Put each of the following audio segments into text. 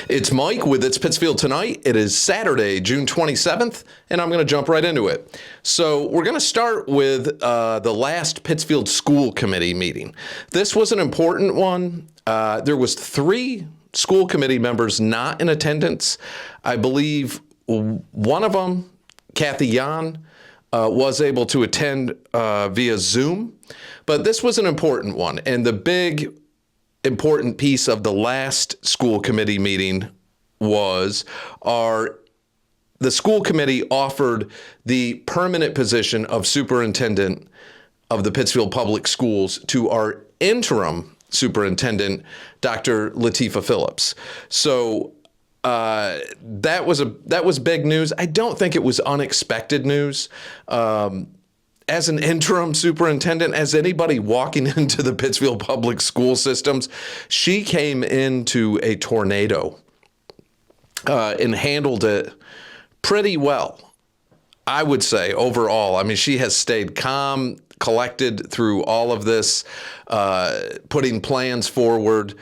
It's Mike with It's Pittsfield Tonight. It is Saturday, June 27th, and I'm going to jump right into it. So we're going to start with the last Pittsfield School Committee meeting. This was an important one. There was 3 school committee members not in attendance. I believe one of them, Kathy Yan, was able to attend via Zoom. But this was an important one, and the big important piece of the last school committee meeting was the school committee offered the permanent position of superintendent of the Pittsfield Public Schools to our interim superintendent, Dr. Latifah Phillips. So that was big news. I don't think it was unexpected news. As an interim superintendent, as anybody walking into the Pittsfield public school systems, she came into a tornado and handled it pretty well, I would say, overall. I mean, she has stayed calm, collected through all of this, putting plans forward.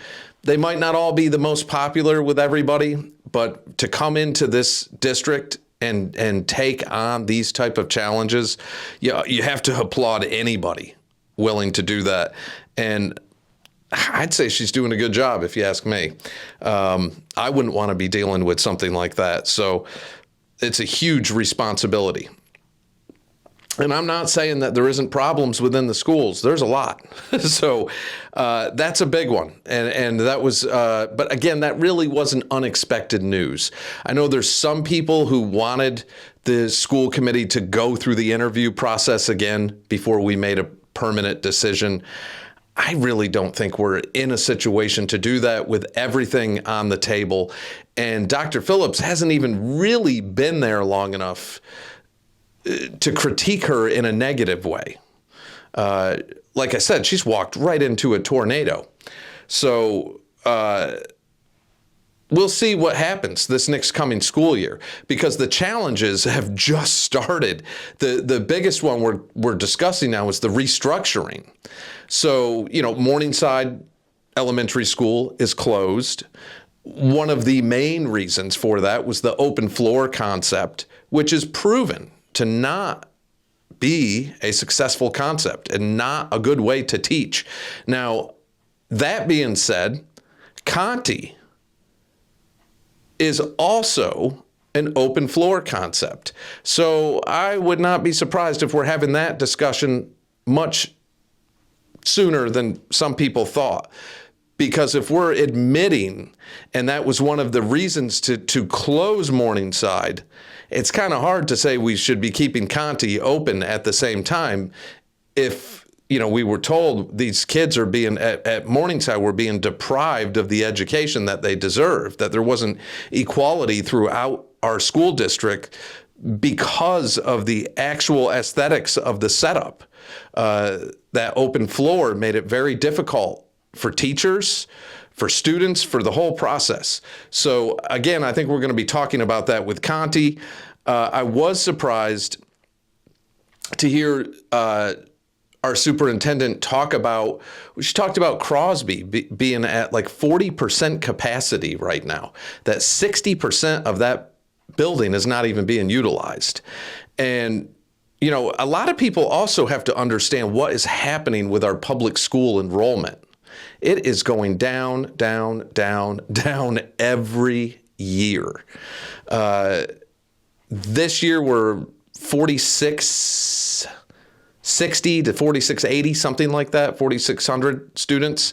They might not all be the most popular with everybody, but to come into this district and take on these type of challenges, you have to applaud anybody willing to do that. And I'd say she's doing a good job, if you ask me. I wouldn't want to be dealing with something like that. So it's a huge responsibility. And I'm not saying that there isn't problems within the schools. There's a lot. So that's a big one. And that was, but again, that really wasn't unexpected news. I know there's some people who wanted the school committee to go through the interview process again before we made a permanent decision. I really don't think we're in a situation to do that with everything on the table. And Dr. Phillips hasn't even really been there long enough to critique her in a negative way. Like I said, she's walked right into a tornado. So we'll see what happens this next coming school year, because the challenges have just started. The biggest one we're discussing now is the restructuring. So, Morningside Elementary School is closed. One of the main reasons for that was the open floor concept, which is proven to not be a successful concept and not a good way to teach. Now, that being said, Conti is also an open floor concept. So I would not be surprised if we're having that discussion much sooner than some people thought. Because if we're admitting, and that was one of the reasons to close Morningside, it's kind of hard to say we should be keeping Conti open at the same time if, we were told these kids are being, at Morningside, were being deprived of the education that they deserve, that there wasn't equality throughout our school district because of the actual aesthetics of the setup. That open floor made it very difficult for teachers, for students, for the whole process. So again, I think we're going to be talking about that with Conti. I was surprised to hear our superintendent talk about, she talked about Crosby being at like 40% capacity right now, that 60% of that building is not even being utilized. And a lot of people also have to understand what is happening with our public school enrollment. It is going down, down, down, down every year. This year we're 4660 to 4680, something like that, 4,600 students.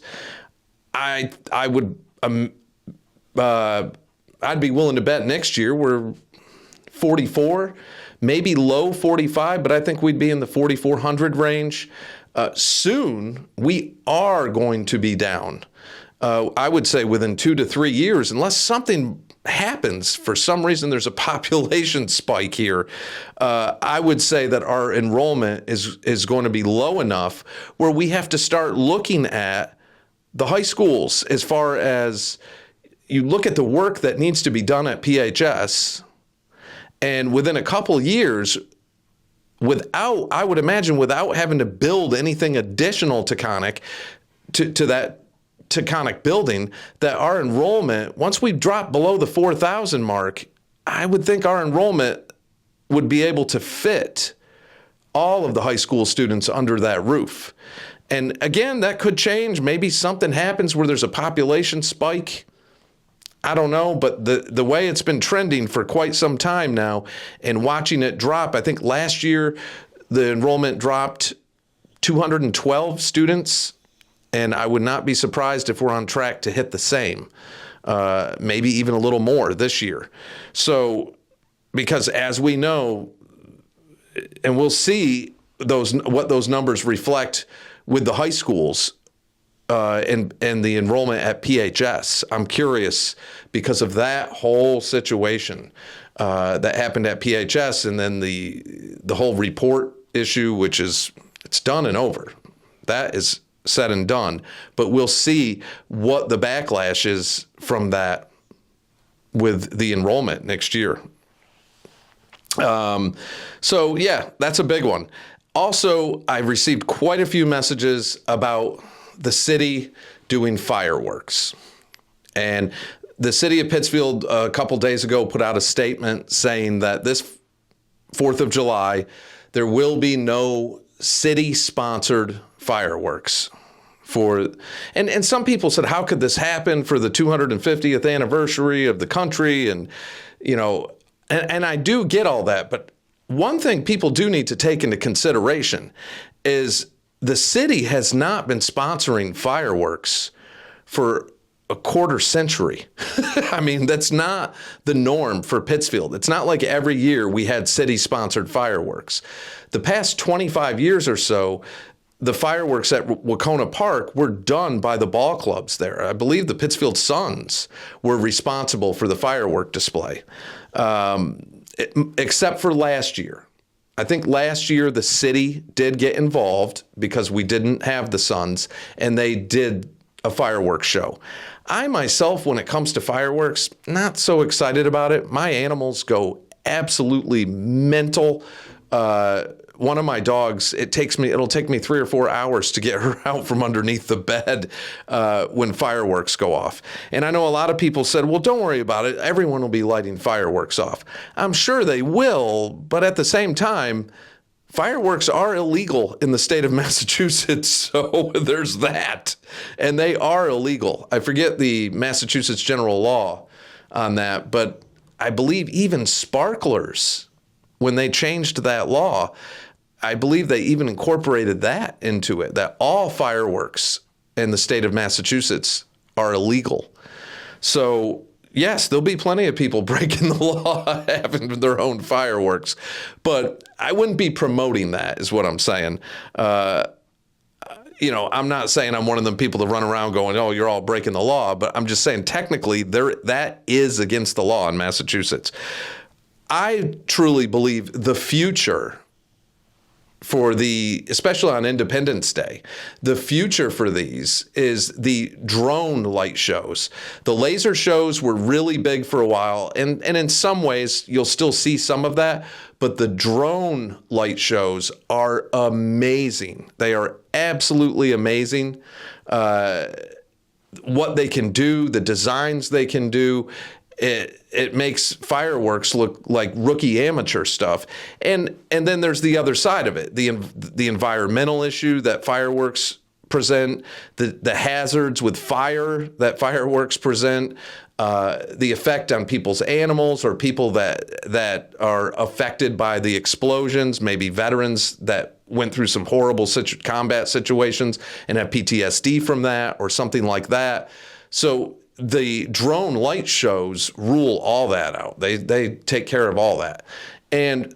I'd be willing to bet next year we're 44, maybe low 45, but I think we'd be in the 4,400 range. Soon, we are going to be down. I would say within 2 to 3 years, unless something happens, for some reason there's a population spike here, I would say that our enrollment is going to be low enough where we have to start looking at the high schools as far as you look at the work that needs to be done at PHS, and within a couple years, I would imagine without having to build anything additional to Connick, to that Taconic building, that our enrollment, once we drop below the 4,000 mark, I would think our enrollment would be able to fit all of the high school students under that roof. And again, that could change. Maybe something happens where there's a population spike. I don't know, but the way it's been trending for quite some time now, and watching it drop, I think last year the enrollment dropped 212 students, and I would not be surprised if we're on track to hit the same, maybe even a little more this year. So, because as we know, and we'll see what those numbers reflect with the high schools and the enrollment at PHS. I'm curious because of that whole situation that happened at PHS, and then the whole report issue, which is, it's done and over. That is said and done. But we'll see what the backlash is from that with the enrollment next year. So yeah, that's a big one. Also, I've received quite a few messages about the city doing fireworks. And the city of Pittsfield a couple days ago put out a statement saying that this 4th of July, there will be no city-sponsored fireworks. And some people said, how could this happen for the 250th anniversary of the country? And, and I do get all that. But one thing people do need to take into consideration is the city has not been sponsoring fireworks for a quarter century. I mean, that's not the norm for Pittsfield. It's not like every year we had city-sponsored fireworks. The past 25 years or so, the fireworks at Wacona Park were done by the ball clubs there. I believe the Pittsfield Suns were responsible for the firework display, except for last year. I think last year the city did get involved because we didn't have the Suns, and they did a fireworks show. I myself, when it comes to fireworks, not so excited about it. My animals go absolutely mental. One of my dogs, it'll take me 3 or 4 hours to get her out from underneath the bed when fireworks go off. And I know a lot of people said, well, don't worry about it. Everyone will be lighting fireworks off. I'm sure they will, but at the same time, fireworks are illegal in the state of Massachusetts, so there's that. And they are illegal. I forget the Massachusetts general law on that, but I believe even sparklers, when they changed that law, I believe they even incorporated that into it, that all fireworks in the state of Massachusetts are illegal. So yes, there'll be plenty of people breaking the law having their own fireworks, but I wouldn't be promoting that, is what I'm saying. I'm not saying I'm one of them people that run around going, oh, you're all breaking the law, but I'm just saying technically that is against the law in Massachusetts. I truly believe the future for especially on Independence Day, the future for these is the drone light shows. The laser shows were really big for a while, and in some ways you'll still see some of that, but the drone light shows are amazing. They are absolutely amazing. What they can do, the designs they can do, it makes fireworks look like rookie amateur stuff. And then there's the other side of it, the environmental issue that fireworks present, the hazards with fire that fireworks present, the effect on people's animals or people that are affected by the explosions, maybe veterans that went through some horrible combat situations and have PTSD from that or something like that. So the drone light shows rule all that out. They take care of all that. And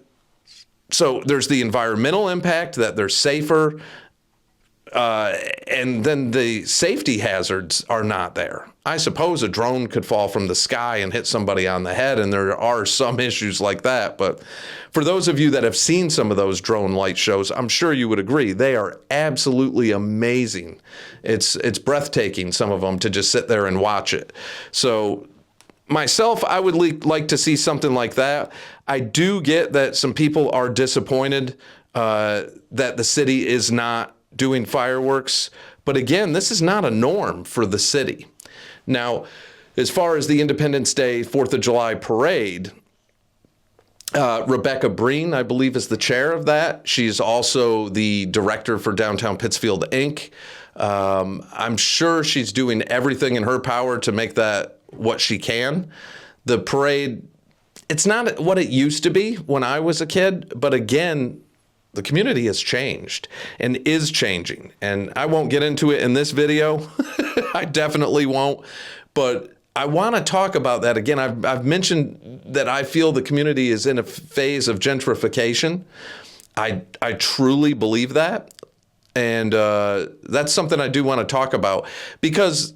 so there's the environmental impact that they're safer, and then the safety hazards are not there. I suppose a drone could fall from the sky and hit somebody on the head, and there are some issues like that. But for those of you that have seen some of those drone light shows, I'm sure you would agree they are absolutely amazing. It's breathtaking, some of them, to just sit there and watch it. So myself, I would like to see something like that. I do get that some people are disappointed that the city is not doing fireworks, But again, this is not a norm for the city. Now, as far as the Independence Day, 4th of July parade, Rebecca Breen, I believe, is the chair of that. She's also the director for Downtown Pittsfield, Inc. I'm sure she's doing everything in her power to make that what she can. The parade, it's not what it used to be when I was a kid, but again, the community has changed and is changing. And I won't get into it in this video. I definitely won't. But I want to talk about that again. I've mentioned that I feel the community is in a phase of gentrification. I truly believe that. And that's something I do want to talk about because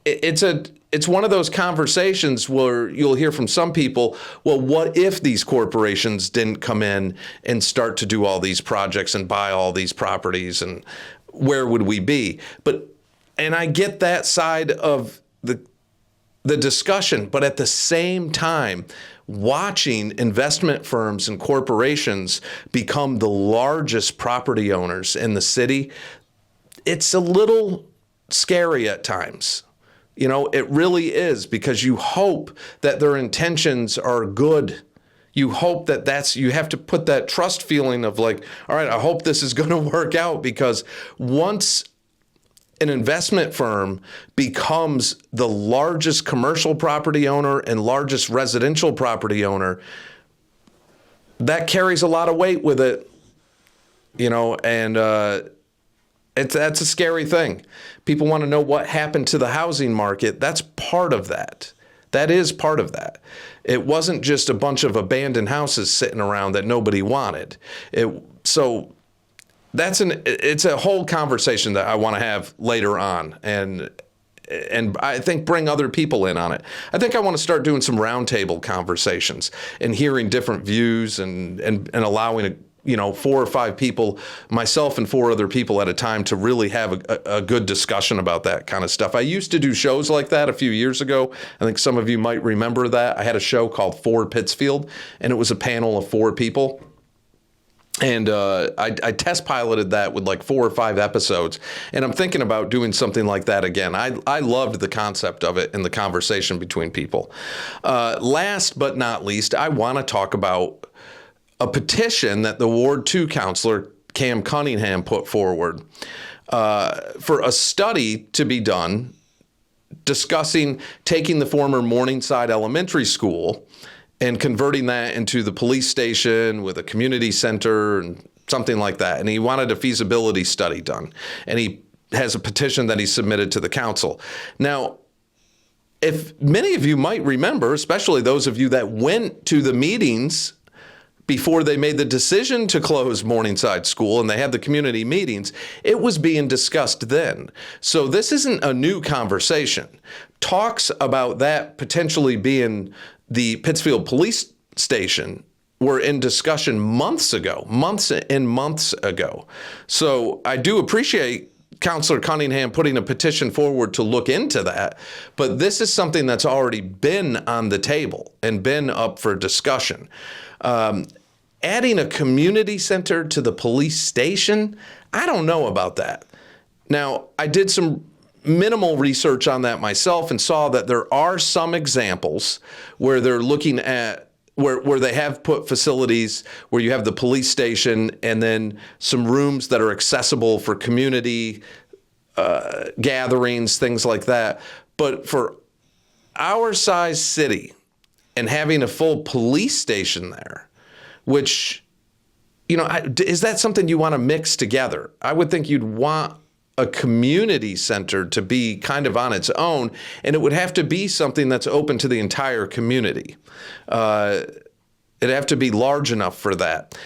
it's one of those conversations where you'll hear from some people, well, what if these corporations didn't come in and start to do all these projects and buy all these properties, and where would we be? And I get that side of the discussion, but at the same time, watching investment firms and corporations become the largest property owners in the city, it's a little scary at times. You know, it really is, because you hope that their intentions are good. You hope that you have to put that trust feeling of like, all right, I hope this is going to work out, because once an investment firm becomes the largest commercial property owner and largest residential property owner, that carries a lot of weight with it, you know, and that's a scary thing. People want to know what happened to the housing market. That's part of that. That is part of that. It wasn't just a bunch of abandoned houses sitting around that nobody wanted. So it's a whole conversation that I want to have later on, and I think bring other people in on it. I think I want to start doing some roundtable conversations and hearing different views and allowing 4 or 5 people, myself and 4 other people at a time, to really have a good discussion about that kind of stuff. I used to do shows like that a few years ago. I think some of you might remember that. I had a show called For Pittsfield, and it was a panel of 4 people. And I test piloted that with like 4 or 5 episodes. And I'm thinking about doing something like that again. I loved the concept of it and the conversation between people. Last but not least, I want to talk about a petition that the Ward 2 counselor, Cam Cunningham, put forward for a study to be done discussing taking the former Morningside Elementary School and converting that into the police station with a community center and something like that. And he wanted a feasibility study done. And he has a petition that he submitted to the council. Now, if many of you might remember, especially those of you that went to the meetings before they made the decision to close Morningside School and they had the community meetings, it was being discussed then. So this isn't a new conversation. Talks about that potentially being the Pittsfield Police Station were in discussion months and months ago. So I do appreciate Councilor Cunningham putting a petition forward to look into that, but this is something that's already been on the table and been up for discussion. Adding a community center to the police station, I don't know about that. Now, I did some minimal research on that myself and saw that there are some examples where they're looking at where they have put facilities where you have the police station and then some rooms that are accessible for community gatherings, things like that. But for our size city and having a full police station there, which, is that something you want to mix together? I would think you'd want a community center to be kind of on its own, and it would have to be something that's open to the entire community. It'd have to be large enough for that.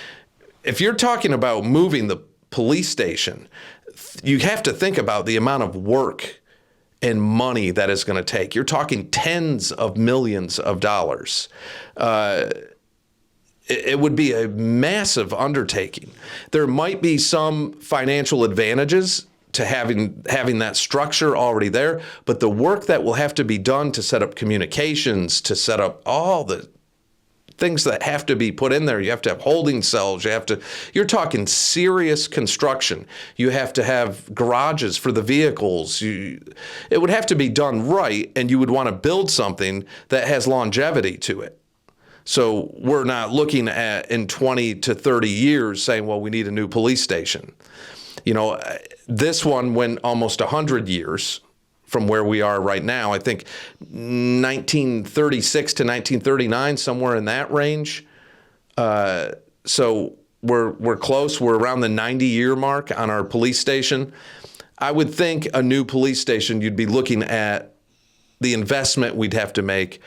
If you're talking about moving the police station, you have to think about the amount of work and money that is going to take. You're talking tens of millions of dollars. It would be a massive undertaking. There might be some financial advantages to having that structure already there, but the work that will have to be done to set up communications, to set up all the things that have to be put in there. You have to have holding cells. You're talking serious construction. You have to have garages for the vehicles. It would have to be done right, and you would want to build something that has longevity to it. So we're not looking at in 20 to 30 years saying, well, we need a new police station. This one went almost 100 years from where we are right now. I think 1936 to 1939, somewhere in that range. So we're close. We're around the 90-year mark on our police station. I would think a new police station, you'd be looking at the investment we'd have to make,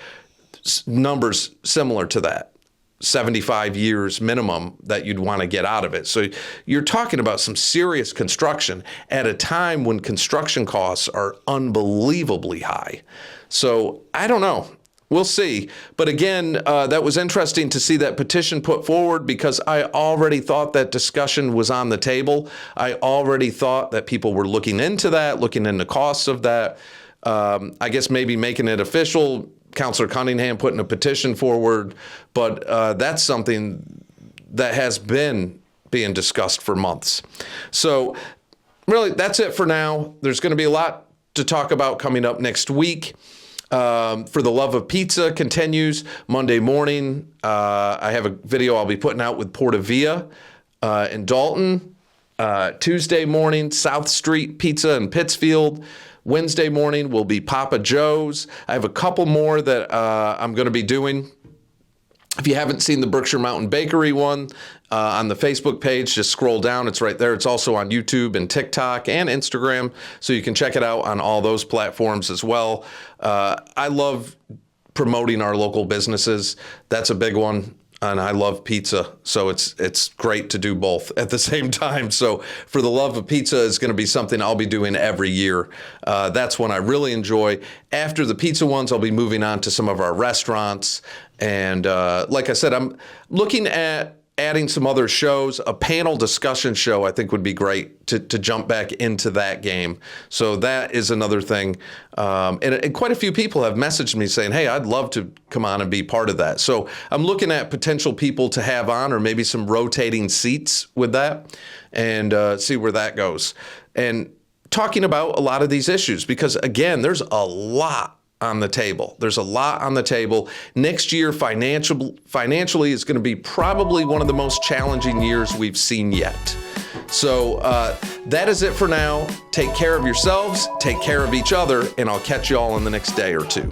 numbers similar to that. 75 years minimum that you'd want to get out of it. So you're talking about some serious construction at a time when construction costs are unbelievably high. So I don't know. We'll see. But again, that was interesting to see that petition put forward, because I already thought that discussion was on the table. I already thought that people were looking into that, looking into costs of that. I guess maybe making it official, Councilor Cunningham putting a petition forward, but that's something that has been being discussed for months. So really, that's it for now. There's going to be a lot to talk about coming up next week. For the Love of Pizza continues Monday morning. I have a video I'll be putting out with Porta Via in Dalton. Tuesday morning, South Street Pizza in Pittsfield. Wednesday morning will be Papa Joe's. I have a couple more that I'm going to be doing. If you haven't seen the Berkshire Mountain Bakery one on the Facebook page, just scroll down. It's right there. It's also on YouTube and TikTok and Instagram, so you can check it out on all those platforms as well. I love promoting our local businesses. That's a big one. And I love pizza, so it's great to do both at the same time. So for the Love of Pizza is going to be something I'll be doing every year. That's one I really enjoy. After the pizza ones, I'll be moving on to some of our restaurants. And like I said, I'm looking at adding some other shows. A panel discussion show I think would be great to jump back into that game. So that is another thing. And quite a few people have messaged me saying, hey, I'd love to come on and be part of that. So I'm looking at potential people to have on, or maybe some rotating seats with that, and see where that goes. And talking about a lot of these issues, because again, there's a lot on the table. There's a lot on the table. Next year, financially is going to be probably one of the most challenging years we've seen yet. So that is it for now. Take care of yourselves, take care of each other, and I'll catch you all in the next day or two.